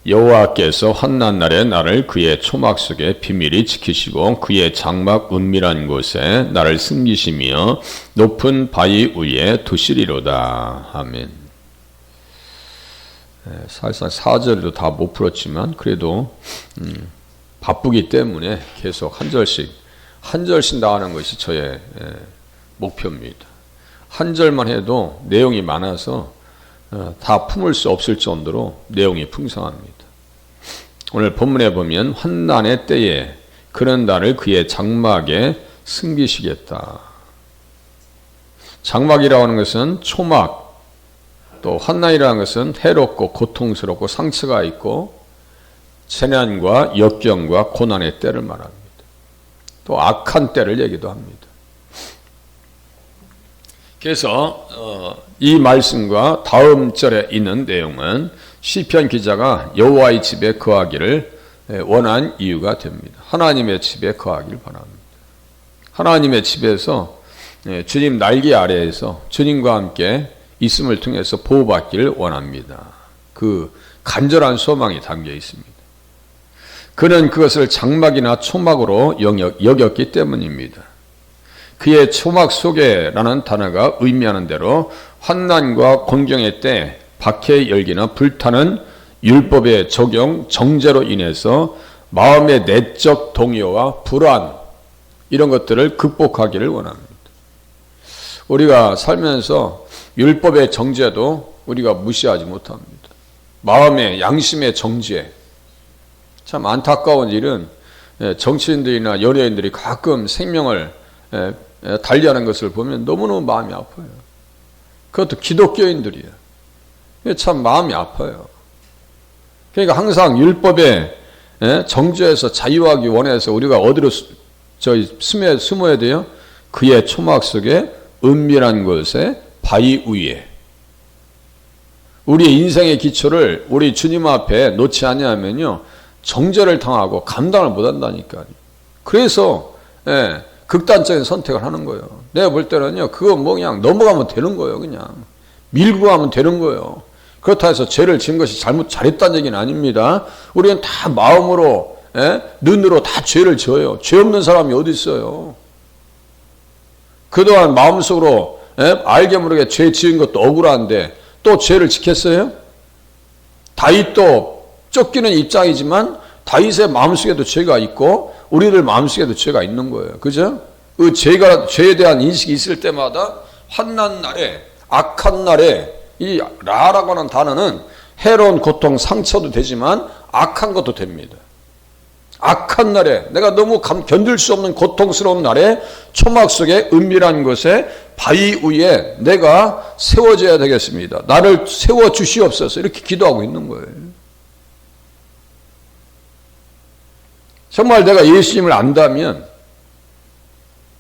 여호와께서 환난 날에 나를 그의 초막 속에 비밀히 지키시고 그의 장막 은밀한 곳에 나를 숨기시며 높은 바위 위에 두시리로다. 아멘. 사실상 4절도 다 못 풀었지만 그래도 바쁘기 때문에 계속 한 절씩 나가는 것이 저의 목표입니다. 한 절만 해도 내용이 많아서 다 품을 수 없을 정도로 내용이 풍성합니다. 오늘 본문에 보면 환난의 때에 그는 나를 그의 장막에 숨기시겠다. 장막이라고 하는 것은 초막, 또 환난이라는 것은 해롭고 고통스럽고 상처가 있고 재난과 역경과 고난의 때를 말합니다. 또 악한 때를 얘기도 합니다. 그래서 이 말씀과 다음 절에 있는 내용은 시편 기자가 여호와의 집에 거하기를 원한 이유가 됩니다. 하나님의 집에 거하기를 바랍니다. 하나님의 집에서 주님 날개 아래에서 주님과 함께 있음을 통해서 보호받기를 원합니다. 그 간절한 소망이 담겨 있습니다. 그는 그것을 장막이나 초막으로 여겼기 때문입니다. 그의 초막 속에라는 단어가 의미하는 대로 환난과 곤경의 때 박해 열기나 불타는 율법의 적용, 정죄로 인해서 마음의 내적 동요와 불안 이런 것들을 극복하기를 원합니다. 우리가 살면서 율법의 정죄도 우리가 무시하지 못합니다. 마음의 양심의 정죄. 참 안타까운 일은 정치인들이나 연예인들이 가끔 생명을 달리하는 것을 보면 너무너무 마음이 아파요. 그것도 기독교인들이에요. 참 마음이 아파요. 그러니까 항상 율법의 정죄에서 자유하기 원해서 우리가 어디로 숨어야 돼요? 그의 초막 속에 은밀한 곳에 바위 위에. 우리의 인생의 기초를 우리 주님 앞에 놓지 않냐면요 정죄를 당하고 감당을 못한다니까요. 그래서 극단적인 선택을 하는 거예요. 내가 볼 때는요 그거 뭐 그냥 넘어가면 되는 거예요. 그냥 밀고 가면 되는 거예요. 그렇다 해서 죄를 지은 것이 잘했다는 얘기는 아닙니다. 우리는 다 마음으로 눈으로 다 죄를 지어요. 죄 없는 사람이 어디 있어요. 그동안 마음속으로 알게 모르게 죄 지은 것도 억울한데 또 죄를 지켰어요? 다윗도 쫓기는 입장이지만 다윗의 마음속에도 죄가 있고 우리들 마음속에도 죄가 있는 거예요. 그죠? 그 죄에 대한 인식이 있을 때마다 환난 날에 악한 날에 이 라라고 하는 단어는 해로운 고통 상처도 되지만 악한 것도 됩니다. 악한 날에 내가 너무 견딜 수 없는 고통스러운 날에 초막 속에 은밀한 곳에 바위 위에 내가 세워져야 되겠습니다. 나를 세워주시옵소서 이렇게 기도하고 있는 거예요. 정말 내가 예수님을 안다면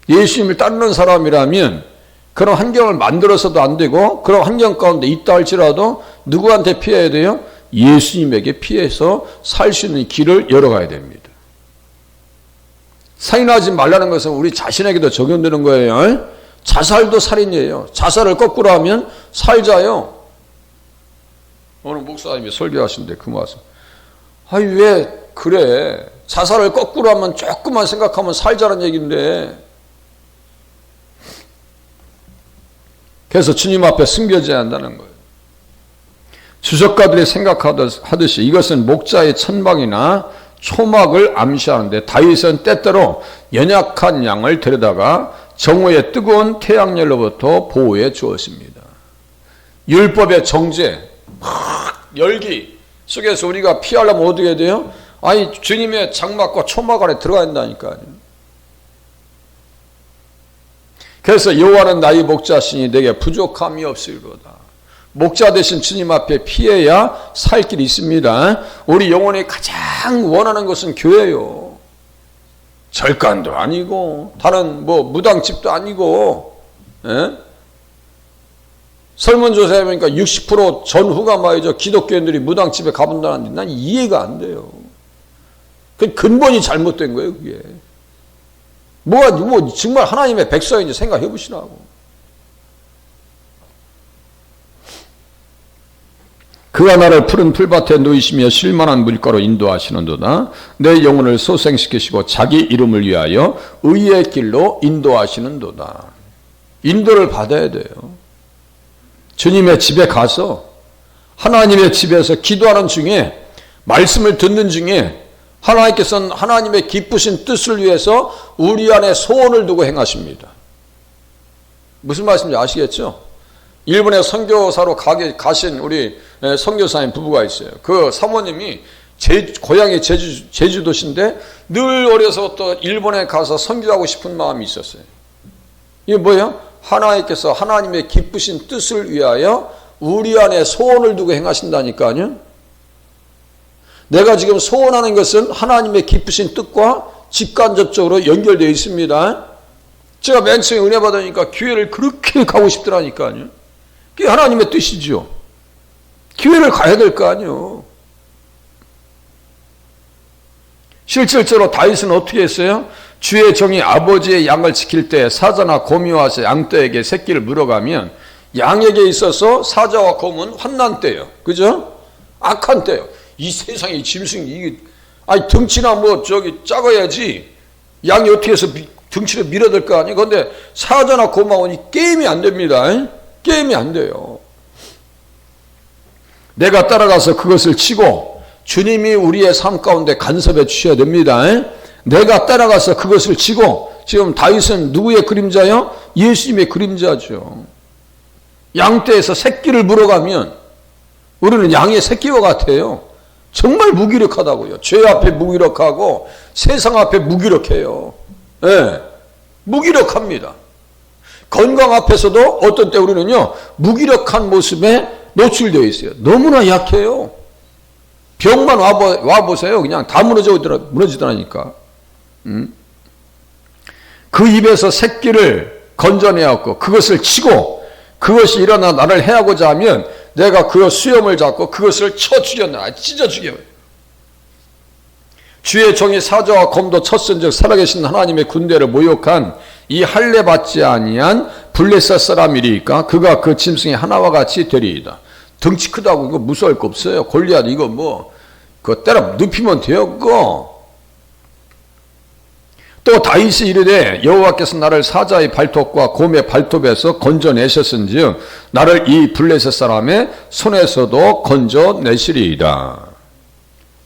예수님을 따르는 사람이라면 그런 환경을 만들어서도 안 되고 그런 환경 가운데 있다 할지라도 누구한테 피해야 돼요? 예수님에게 피해서 살 수 있는 길을 열어가야 됩니다. 살인하지 말라는 것은 우리 자신에게도 적용되는 거예요. 자살도 살인이에요. 자살을 거꾸로 하면 살자요. 오늘 목사님이 설교하신데 그 말씀. 아니 왜 그래? 자살을 거꾸로 하면 조금만 생각하면 살자는 얘기인데 그래서 주님 앞에 숨겨져야 한다는 거예요. 주석가들이 생각하듯이 이것은 목자의 천막이나 초막을 암시하는데 다윗은 때때로 연약한 양을 데려다가 정오의 뜨거운 태양열로부터 보호해 주었습니다. 율법의 정죄, 열기 속에서 우리가 피하려면 어떻게 돼요? 아니 주님의 장막과 초막 안에 들어가야 한다니까요. 그래서 여호와는 나의 목자시니 내게 부족함이 없으리로다. 목자 대신 주님 앞에 피해야 살 길이 있습니다. 우리 영혼이 가장 원하는 것은 교회요. 절간도 아니고 다른 무당집도 아니고 설문조사해 보니까 60% 전후가 말이죠. 기독교인들이 무당집에 가본다는데 난 이해가 안 돼요. 그 근본이 잘못된 거예요. 그게. 정말 하나님의 백성인지 생각해 보시라고. 그가 나를 푸른 풀밭에 누이시며 쉴만한 물가로 인도하시는도다. 내 영혼을 소생시키시고 자기 이름을 위하여 의의 길로 인도하시는도다. 인도를 받아야 돼요. 주님의 집에 가서 하나님의 집에서 기도하는 중에 말씀을 듣는 중에 하나님께서는 하나님의 기쁘신 뜻을 위해서 우리 안에 소원을 두고 행하십니다. 무슨 말씀인지 아시겠죠? 일본에 선교사로 가신 우리 선교사님 부부가 있어요. 그 사모님이 고향이 제주도신데 늘 어려서부터 일본에 가서 선교하고 싶은 마음이 있었어요. 이게 뭐예요? 하나님께서 하나님의 기쁘신 뜻을 위하여 우리 안에 소원을 두고 행하신다니까요. 내가 지금 소원하는 것은 하나님의 기쁘신 뜻과 직간접적으로 연결되어 있습니다. 제가 맨 처음에 은혜 받으니까 교회를 그렇게 가고 싶더라니까요. 그게 하나님의 뜻이죠. 교회를 가야 될 거 아니에요. 실질적으로 다윗은 어떻게 했어요? 주의 종이 아버지의 양을 지킬 때 사자나 곰이 와서 양떼에게 새끼를 물어가면 양에게 있어서 사자와 곰은 환난 때예요. 그죠? 악한 때예요. 이 세상에 짐승이 아니 덩치나 작아야지 양이 어떻게 해서 등치를 밀어댈 거 아니에요. 그런데 사자나 곰하고는 게임이 안 됩니다. 게임이 안 돼요. 내가 따라가서 그것을 치고 주님이 우리의 삶 가운데 간섭해 주셔야 됩니다. 내가 따라가서 그것을 치고 지금 다윗은 누구의 그림자요? 예수님의 그림자죠. 양떼에서 새끼를 물어가면 우리는 양의 새끼와 같아요. 정말 무기력하다고요. 죄 앞에 무기력하고 세상 앞에 무기력해요. 네, 무기력합니다. 건강 앞에서도 어떤 때 우리는요 무기력한 모습에 노출되어 있어요. 너무나 약해요. 병만 와보세요. 그냥 다 무너지더라니까. 그 입에서 새끼를 건져내었고 그것을 치고 그것이 일어나 나를 해하고자 하면 내가 그 수염을 잡고 그것을 쳐 죽였나 찢어 죽여요. 주의 종이 사자와 곰도 쳤은즉 살아계신 하나님의 군대를 모욕한 이 할례 받지 아니한 블레셋 사람이리까 그가 그 짐승의 하나와 같이 되리이다. 덩치 크다고 이거 무서울 거 없어요. 골리앗 이거 그거 때려 눕히면 돼요. 그거. 또 다윗이 이르되 여호와께서 나를 사자의 발톱과 곰의 발톱에서 건져내셨은즉 나를 이 블레셋 사람의 손에서도 건져내시리이다.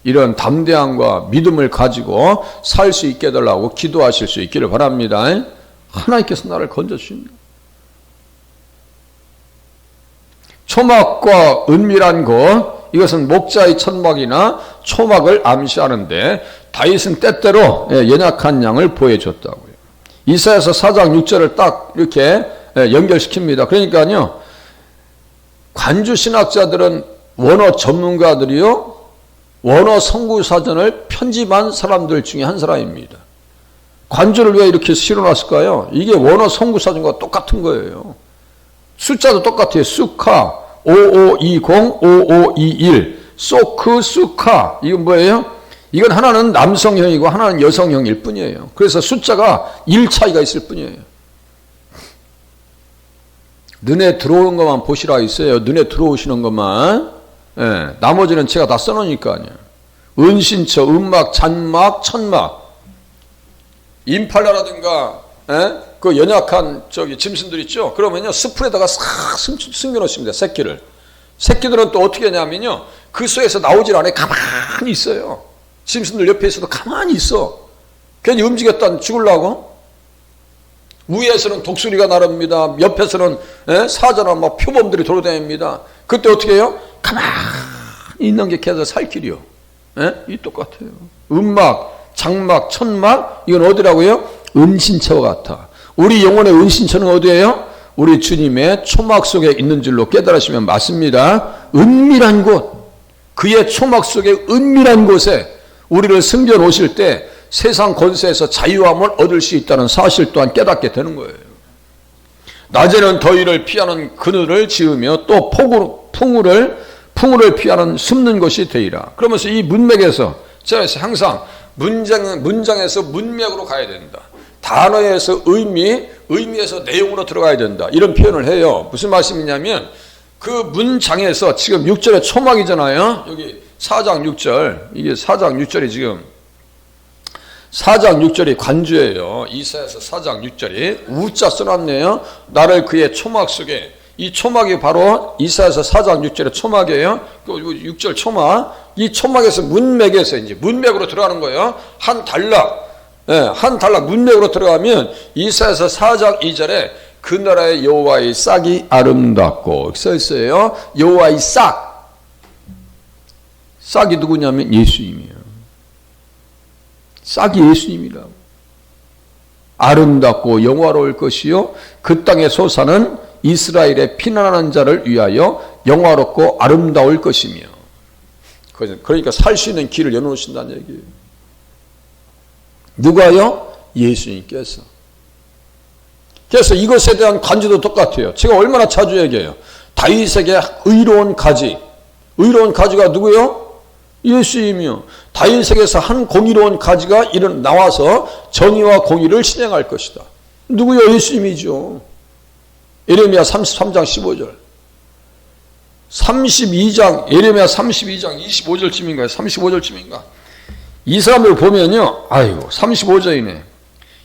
이런 담대함과 믿음을 가지고 살 수 있게 해달라고 기도하실 수 있기를 바랍니다. 하나님께서 나를 건져주십니다. 초막과 은밀한 곳, 이것은 목자의 천막이나 초막을 암시하는데 다윗은 때때로 연약한 양을 보여줬다고요. 이사야서 4장 6절을 딱 이렇게 연결시킵니다. 그러니까요, 관주 신학자들은 원어 전문가들이요, 원어 성구사전을 편집한 사람들 중에 한 사람입니다. 관주를 왜 이렇게 실어놨을까요? 이게 원어 성구사전과 똑같은 거예요. 숫자도 똑같아요. 수카 5520, 5521, 소크, 수카. 이건 뭐예요? 이건 하나는 남성형이고 하나는 여성형일 뿐이에요. 그래서 숫자가 1 차이가 있을 뿐이에요. 눈에 들어오는 것만 보시라 있어요. 눈에 들어오시는 것만. 예, 나머지는 제가 다 써놓으니까요. 은신처, 음막, 잔막, 천막. 임팔라라든가 그 연약한 짐승들 있죠. 그러면요 스풀에다가 싹 숨겨놓습니다. 새끼를. 새끼들은 또 어떻게 하냐면요 그 속에서 나오질 않아요. 가만히 있어요. 짐승들 옆에 있어도 가만히 있어. 괜히 움직였다 죽으려고. 위에서는 독수리가 나릅니다. 옆에서는 사자나 막 표범들이 돌아다닙니다. 그때 어떻게 해요? 가만히 있는 게 걔들 살 길이요. 이 똑같아요. 음막, 장막, 천막, 이건 어디라고요? 은신처와 같아. 우리 영혼의 은신처는 어디예요? 우리 주님의 초막 속에 있는 줄로 깨달으시면 맞습니다. 은밀한 곳, 그의 초막 속에 은밀한 곳에 우리를 숨겨 놓으실 때 세상 권세에서 자유함을 얻을 수 있다는 사실 또한 깨닫게 되는 거예요. 낮에는 더위를 피하는 그늘을 지으며 또 풍우를 피하는 숨는 곳이 되리라. 그러면서 이 문맥에서 제가 항상 문장에서 문맥으로 가야 된다. 단어에서 의미에서 내용으로 들어가야 된다. 이런 표현을 해요. 무슨 말씀이냐면 그 문장에서 지금 6절에 초막이잖아요. 여기 4장 6절. 이게 4장 6절이 지금 4장 6절이 관주예요. 이사야서 4장 6절이 우자 써놨네요. 나를 그의 초막 속에. 이 초막이 바로 이사야서 4장 6절의 초막이에요. 6절 초막. 이 초막에서 문맥에서 이제 문맥으로 들어가는 거예요. 한 단락. 한 단락 문맥으로 들어가면 이사야서 4장 2절에 그 나라의 여호와의 싹이 아름답고 써 있어요. 여호와의 싹. 싹이 누구냐면 예수님이에요. 싹이 예수님이라고. 아름답고 영화로울 것이요 그 땅에 솟아는 이스라엘의 피난하는 자를 위하여 영화롭고 아름다울 것이며. 그러니까 살 수 있는 길을 여놓으신다는 얘기예요. 누가요? 예수님께서. 그래서 이것에 대한 간주도 똑같아요. 제가 얼마나 자주 얘기해요. 다윗에게 의로운 가지. 의로운 가지가 누구요? 예수님이요. 다윗에게서 한 공의로운 가지가 나와서 정의와 공의를 실행할 것이다. 누구요? 예수님이죠. 예레미야 33장 15절. 32장, 예레미야 32장 25절쯤인가요? 35절쯤인가? 이 사람들 보면요. 아이고, 35절이네.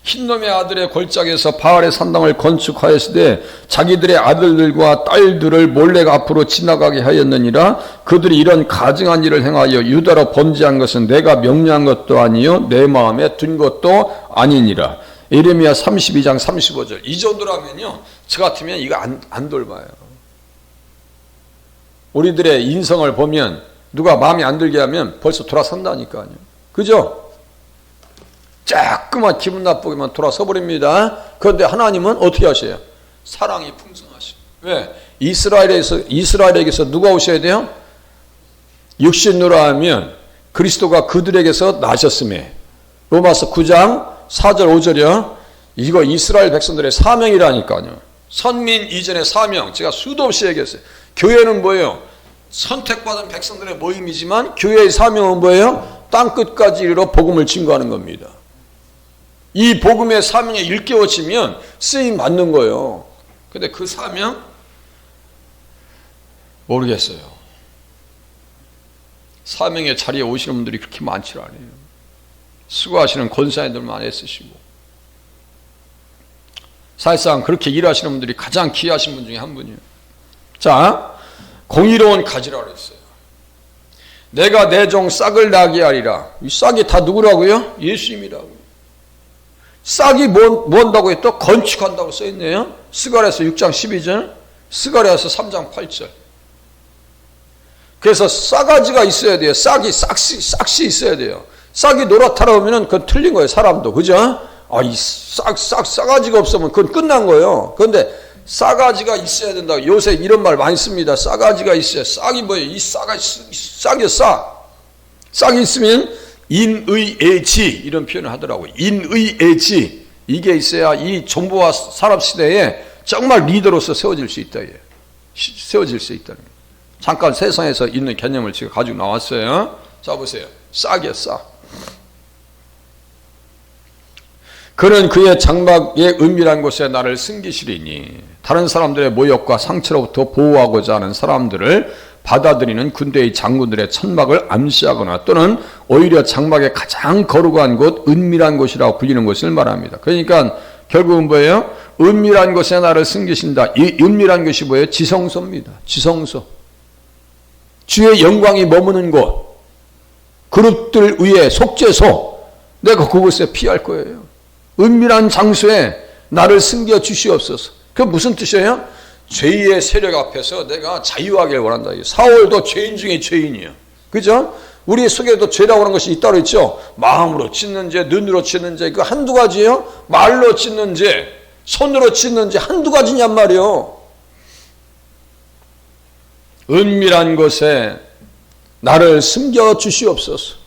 흰놈의 아들의 골짜기에서 바알의 산당을 건축하였으되 자기들의 아들들과 딸들을 몰래 앞으로 지나가게 하였느니라. 그들이 이런 가증한 일을 행하여 유다로 범죄한 것은 내가 명령한 것도 아니요 내 마음에 둔 것도 아니니라. 예레미야 32장 35절. 이 정도라면요 저 같으면 이거 안 돌봐요. 우리들의 인성을 보면 누가 마음에 안 들게 하면 벌써 돌아선다니까요. 그죠? 조금만 기분 나쁘게만 돌아서 버립니다. 그런데 하나님은 어떻게 하셔요? 사랑이 풍성하셔요. 왜? 이스라엘에게서 누가 오셔야 돼요? 육신으로 하면 그리스도가 그들에게서 나셨음에. 로마서 9장 4절 5절이요. 이거 이스라엘 백성들의 사명이라니까요. 선민 이전의 사명. 제가 수도 없이 얘기했어요. 교회는 뭐예요? 선택받은 백성들의 모임이지만 교회의 사명은 뭐예요? 땅끝까지 이르러 복음을 증거하는 겁니다. 이 복음의 사명에 일깨워지면 쓰임 받는 거예요. 근데 그 사명 모르겠어요. 사명의 자리에 오시는 분들이 그렇게 많지 않아요. 수고하시는 권사님들만 애쓰시고 사실상 그렇게 일하시는 분들이 가장 귀하신 분 중에 한 분이에요. 자, 공의로운 가지라고 했어요. 내가 내 종 싹을 나게 하리라. 이 싹이 다 누구라고요? 예수님이라고요. 싹이 뭔다고 했다? 건축한다고 써있네요. 스가랴서 6장 12절, 스가랴서 3장 8절. 그래서 싸가지가 있어야 돼요. 싹이 있어야 돼요. 싹이 노랗다라 하면 그건 틀린 거예요. 사람도. 그죠? 이 싸가지가 없으면 그건 끝난 거예요. 그런데 싸가지가 있어야 된다고. 요새 이런 말 많이 씁니다. 싸가지가 있어야. 싹이 뭐예요? 싹이 싹이 있으면 인의애지 이런 표현을 하더라고요. 인의애지 이게 있어야 이 정보화 산업 시대에 정말 리더로서 세워질 수 있다. 세워질 수 있다는 거예요. 잠깐 세상에서 있는 개념을 제가 가지고 나왔어요. 자 보세요. 싹이야 싹. 그는 그의 장막의 은밀한 곳에 나를 숨기시리니 다른 사람들의 모욕과 상처로부터 보호하고자 하는 사람들을 받아들이는 군대의 장군들의 천막을 암시하거나 또는 오히려 장막의 가장 거룩한 곳, 은밀한 곳이라고 불리는 것을 말합니다. 그러니까 결국은 뭐예요? 은밀한 곳에 나를 숨기신다. 이 은밀한 것이 뭐예요? 지성소입니다. 지성소. 주의 영광이 머무는 곳, 그룹들 위에 속죄소. 내가 그곳에 피할 거예요. 은밀한 장소에 나를 숨겨 주시옵소서. 그게 무슨 뜻이에요? 죄의 세력 앞에서 내가 자유하길 원한다. 사울도 죄인 중에 죄인이에요. 그죠? 우리 속에도 죄라고 하는 것이 있다고 했죠. 마음으로 짓는 죄, 눈으로 짓는 죄, 그 한두 가지예요. 말로 짓는 죄, 손으로 짓는 죄 한두 가지냔 말이에요. 은밀한 곳에 나를 숨겨 주시옵소서.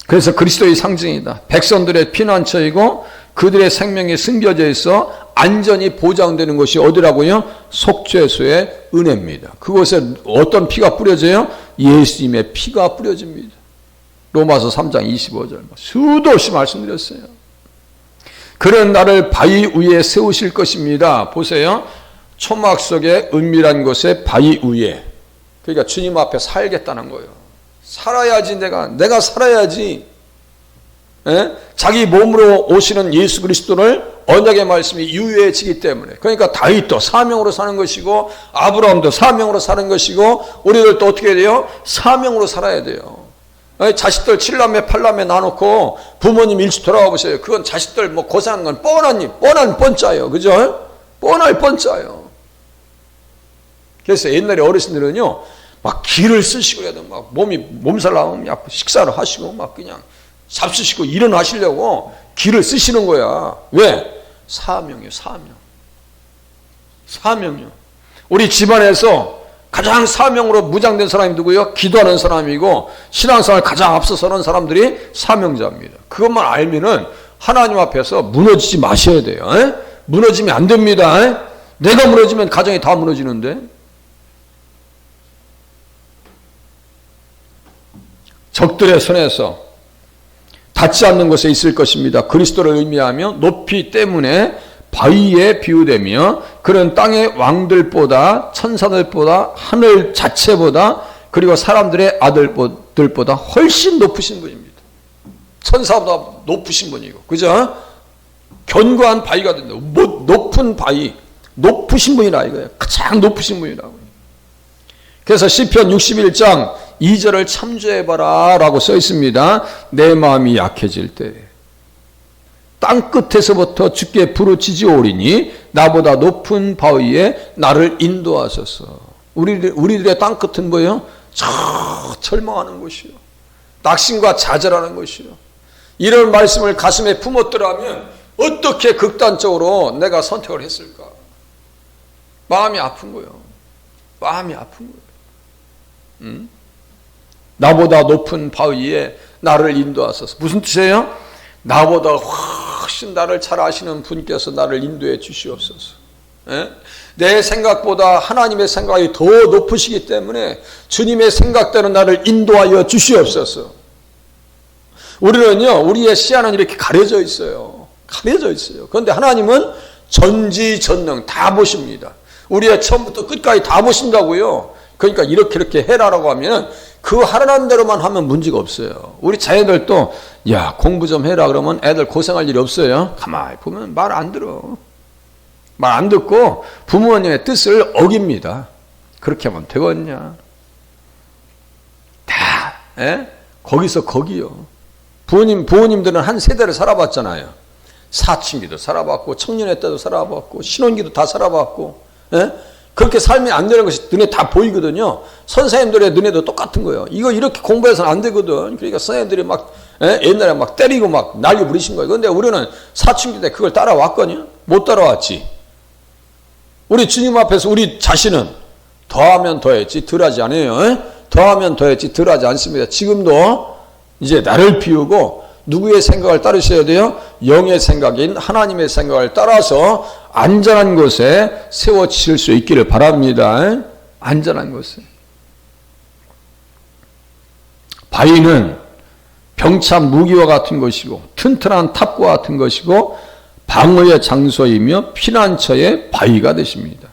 그래서 그리스도의 상징이다. 백성들의 피난처이고 그들의 생명이 숨겨져 있어 안전이 보장되는 것이 어디라고요? 속죄소의 은혜입니다. 그곳에 어떤 피가 뿌려져요? 예수님의 피가 뿌려집니다. 로마서 3장 25절 수도 없이 말씀드렸어요. 그는 나를 바위 위에 세우실 것입니다. 보세요. 초막 속에 은밀한 곳에 바위 위에. 그러니까 주님 앞에 살겠다는 거예요. 살아야지 내가 살아야지. 예? 자기 몸으로 오시는 예수 그리스도를 언약의 말씀이 유효해지기 때문에. 그러니까 다윗도 사명으로 사는 것이고 아브라함도 사명으로 사는 것이고 우리들도 어떻게 해야 돼요? 사명으로 살아야 돼요. 자식들 7남매 8남매 나놓고 부모님 일찍 돌아와 보세요. 그건 자식들 뭐 고생하는 건 뻔한 뻔짜예요. 그죠? 뻔할 뻔짜예요. 그래서 옛날에 어르신들은요 막 기를 쓰시고 해도 막 몸살 나오면 식사를 하시고 막 그냥 잡수시고 일어나시려고 기를 쓰시는 거야. 왜? 사명이요. 사명이요. 우리 집안에서 가장 사명으로 무장된 사람이 누구요? 기도하는 사람이고 신앙생활 가장 앞서서는 사람들이 사명자입니다. 그것만 알면은 하나님 앞에서 무너지지 마셔야 돼요. 무너지면 안 됩니다. 내가 무너지면 가정이 다 무너지는데. 적들의 손에서 닿지 않는 곳에 있을 것입니다. 그리스도를 의미하며 높이 때문에 바위에 비유되며 그런 땅의 왕들보다 천사들보다 하늘 자체보다 그리고 사람들의 아들들보다 훨씬 높으신 분입니다. 천사보다 높으신 분이고 그죠? 견고한 바위가 된다. 높은 바위, 높으신 분이라 이거예요. 가장 높으신 분이라고. 그래서 시편 61장 2절을 참조해봐라 라고 써 있습니다. 내 마음이 약해질 때 땅끝에서부터 주께 부르짖어 오리니 나보다 높은 바위에 나를 인도하소서. 우리들의 땅끝은 뭐예요? 절망하는 곳이요. 낙심과 좌절하는 곳이요. 이런 말씀을 가슴에 품었더라면 어떻게 극단적으로 내가 선택을 했을까? 마음이 아픈 거예요. 마음이 아픈 거예요. 나보다 높은 바위에 나를 인도하소서. 무슨 뜻이에요? 나보다 훨씬 나를 잘 아시는 분께서 나를 인도해 주시옵소서. 내 생각보다 하나님의 생각이 더 높으시기 때문에 주님의 생각대로 나를 인도하여 주시옵소서. 우리는요, 우리의 시야는 이렇게 가려져 있어요. 가려져 있어요. 그런데 하나님은 전지전능 다 보십니다. 우리의 처음부터 끝까지 다 보신다고요. 그러니까 이렇게 해라라고 하면 그 하라는 대로만 하면 문제가 없어요. 우리 자녀들도 야 공부 좀 해라 그러면 애들 고생할 일이 없어요. 가만히 보면 말 안 들어. 말 안 듣고 부모님의 뜻을 어깁니다. 그렇게 하면 되겠냐. 다 거기서 거기요. 부모님들은 한 세대를 살아봤잖아요. 사춘기도 살아봤고 청년의 때도 살아봤고 신혼기도 다 살아봤고 그렇게 살면 안 되는 것이 눈에 다 보이거든요. 선생님들의 눈에도 똑같은 거예요. 이거 이렇게 공부해서는 안 되거든. 그러니까 선생님들이 막 옛날에 막 때리고 막 난리 부리신 거예요. 그런데 우리는 사춘기 때 그걸 따라왔거든요. 못 따라왔지. 우리 주님 앞에서 우리 자신은 더하면 더했지 덜하지 않아요. 더하면 더했지 덜하지 않습니다. 지금도 이제 나를 비우고 누구의 생각을 따르셔야 돼요? 영의 생각인 하나님의 생각을 따라서 안전한 곳에 세워지실 수 있기를 바랍니다. 안전한 곳에. 바위는 병참 무기와 같은 것이고 튼튼한 탑과 같은 것이고 방어의 장소이며 피난처의 바위가 되십니다.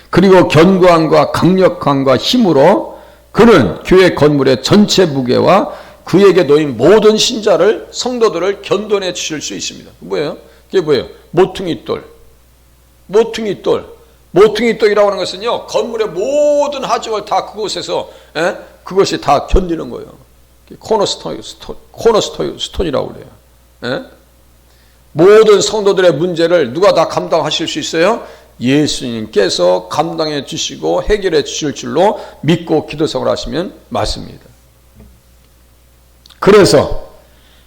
그리고 견고함과 강력함과 힘으로 그는 교회 건물의 전체 무게와 그에게 놓인 모든 신자를 성도들을 견돈해 주실 수 있습니다. 뭐예요? 그게 뭐예요? 모퉁이돌. 모퉁이돌이라고 하는 것은요, 건물의 모든 하중을 다 그곳에서 그것이 다 견디는 거예요. 코너스톤이라고 그래요. 모든 성도들의 문제를 누가 다 감당하실 수 있어요? 예수님께서 감당해 주시고 해결해 주실 줄로 믿고 기도성을 하시면 맞습니다. 그래서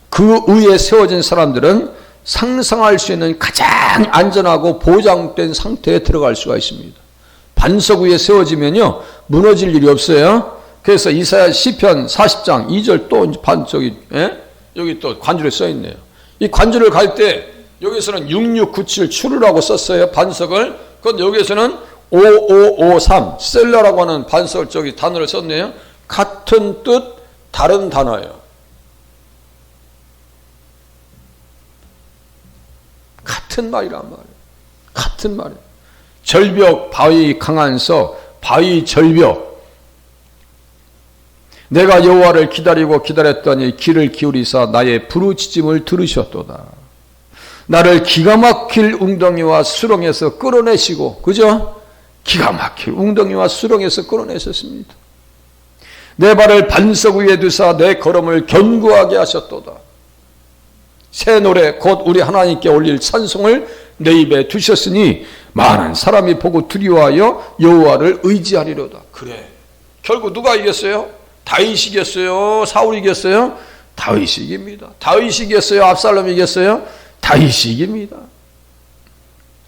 그 위에 세워진 사람들은 상상할 수 있는 가장 안전하고 보장된 상태에 들어갈 수가 있습니다. 반석 위에 세워지면요 무너질 일이 없어요. 그래서 이사야 시편 40장 2절 또 반석이 여기 또 관줄에 써 있네요. 이 관줄을 갈 때 여기서는 6697 추르라고 썼어요. 반석을. 그런데 여기서는 5553 셀러라고 하는 반석 저기 단어를 썼네요. 같은 뜻 다른 단어예요. 같은 말이란 말이에요. 같은 말이에요. 절벽 바위 강한서 바위 절벽. 내가 여호와를 기다리고 기다렸더니 귀를 기울이사 나의 부르짖음을 들으셨도다. 나를 기가 막힐 웅덩이와 수렁에서 끌어내시고, 그죠? 기가 막힐 웅덩이와 수렁에서 끌어내셨습니다. 내 발을 반석 위에 두사 내 걸음을 견고하게 하셨도다. 새 노래 곧 우리 하나님께 올릴 찬송을 내 입에 두셨으니 많은 사람이 보고 두려워하여 여호와를 의지하리로다. 그래, 결국 누가 이겼어요? 다윗이 이겼어요? 사울이 이겼어요? 다윗이 이깁니다. 다윗이 이겼어요? 압살롬이 이겼어요? 다윗이 이깁니다.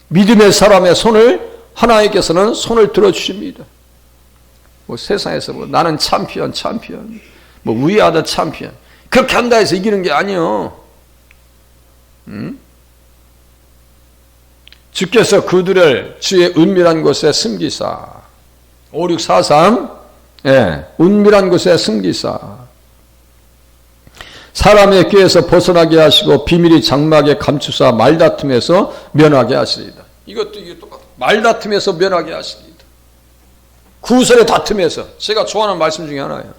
믿음의 사람의 손을 하나님께서는 손을 들어주십니다. 뭐 세상에서 뭐 나는 챔피언, 뭐 we are the champion 그렇게 한다 해서 이기는 게 아니요. 주께서 그들을 주의 은밀한 곳에 숨기사 5643 은밀한 곳에 숨기사 사람의 꾀에서 벗어나게 하시고 비밀이 장막에 감추사 말다툼에서 면하게 하시리다. 이것도 이게 똑같아. 말다툼에서 면하게 하시리다. 구설의 다툼에서, 제가 좋아하는 말씀 중에 하나예요.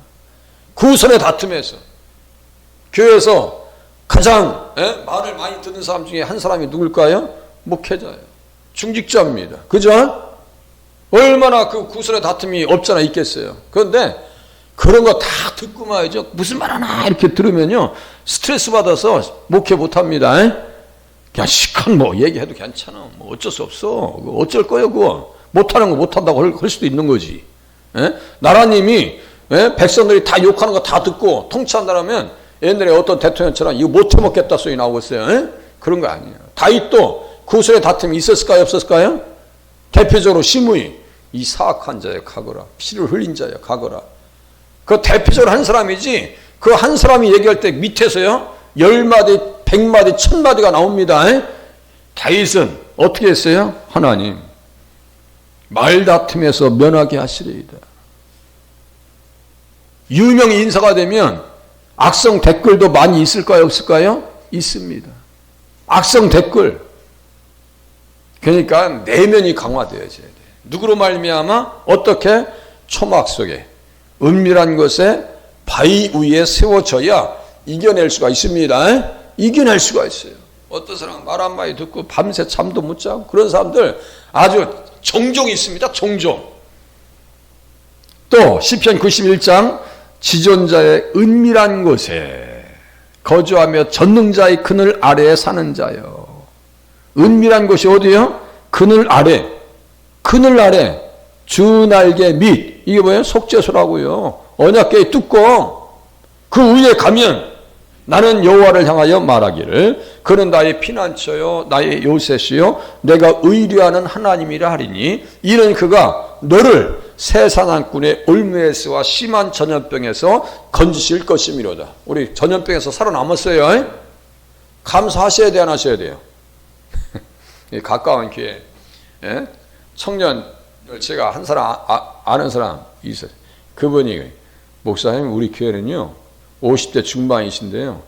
구설의 다툼에서 교회에서 가장 말을 많이 듣는 사람 중에 한 사람이 누굴까요? 목회자예요. 중직자입니다. 그죠? 얼마나 그 구설의 다툼이 없잖아 있겠어요. 그런데 그런 거 다 듣고 말이죠. 무슨 말 하나 이렇게 들으면요 스트레스 받아서 목회 못합니다. 그냥 시컷 뭐 얘기해도 괜찮아. 뭐 어쩔 수 없어. 어쩔 거예요 그거. 못하는 거 못한다고 할 수도 있는 거지. 나라님이 백성들이 다 욕하는 거 다 듣고 통치한다면 옛날에 어떤 대통령처럼 이거 못해먹겠다 소리 나오겠어요. 그런 거 아니에요. 다윗도 구설의 다툼이 있었을까요 없었을까요? 대표적으로 시므이 이 사악한 자여 가거라. 피를 흘린 자여 가거라. 그 대표적으로 한 사람이지 그 한 사람이 얘기할 때 밑에서요 10마디 100마디 1000마디가 나옵니다. 다윗은 어떻게 했어요? 하나님 말다툼에서 면하게 하시리이다. 유명 인사가 되면 악성 댓글도 많이 있을까요 없을까요? 있습니다. 악성 댓글. 그러니까 내면이 강화되어져야 돼. 누구로 말미암아? 어떻게? 초막 속에 은밀한 곳에 바위 위에 세워져야 이겨낼 수가 있습니다. 이겨낼 수가 있어요. 어떤 사람은 말 한마디 듣고 밤새 잠도 못 자고 그런 사람들 아주 종종 있습니다. 종종. 또 시편 91장 지존자의 은밀한 곳에 거주하며 전능자의 그늘 아래에 사는 자요. 은밀한 곳이 어디요? 그늘 아래. 그늘 아래. 주 날개 밑. 이게 뭐예요? 속죄소라고요. 언약궤의 뚜껑. 그 위에 가면 나는 여호와를 향하여 말하기를 그는 나의 피난처요 나의 요새시요 내가 의뢰하는 하나님이라 하리니 이는 그가 너를 새 사냥꾼의 올무에서와 심한 전염병에서 건지실 것이미로다. 우리 전염병에서 살아남았어요. 감사하셔야 돼요 안 하셔야 돼요? 가까운 교회 청년 제가 한 사람 아는 사람 있어요. 그분이 목사님 우리 교회는요 50대 중반이신데요.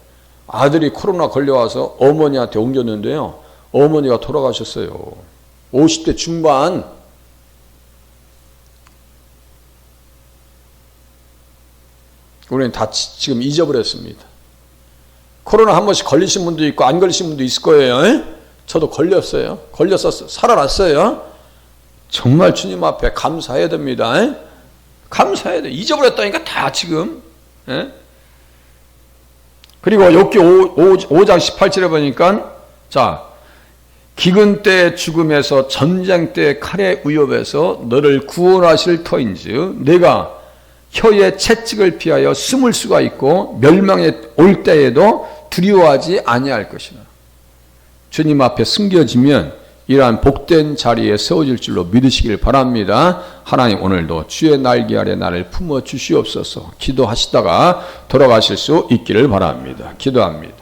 아들이 코로나 걸려와서 어머니한테 옮겼는데요. 어머니가 돌아가셨어요. 50대 중반. 우리는 다 지금 잊어버렸습니다. 코로나 한 번씩 걸리신 분도 있고 안 걸리신 분도 있을 거예요. 저도 걸렸어요. 걸렸었어요. 살아났어요. 정말 주님 앞에 감사해야 됩니다. 감사해야 돼. 잊어버렸다니까 다 지금. 그리고 욥기 5장 18절에 보니까 자 기근 때의 죽음에서 전쟁 때의 칼의 위협에서 너를 구원하실 터인즉 내가 혀의 채찍을 피하여 숨을 수가 있고 멸망에 올 때에도 두려워하지 아니할 것이나 주님 앞에 숨겨지면 이러한 복된 자리에 세워질 줄로 믿으시길 바랍니다. 하나님 오늘도 주의 날개 아래 나를 품어 주시옵소서. 기도하시다가 돌아가실 수 있기를 바랍니다. 기도합니다.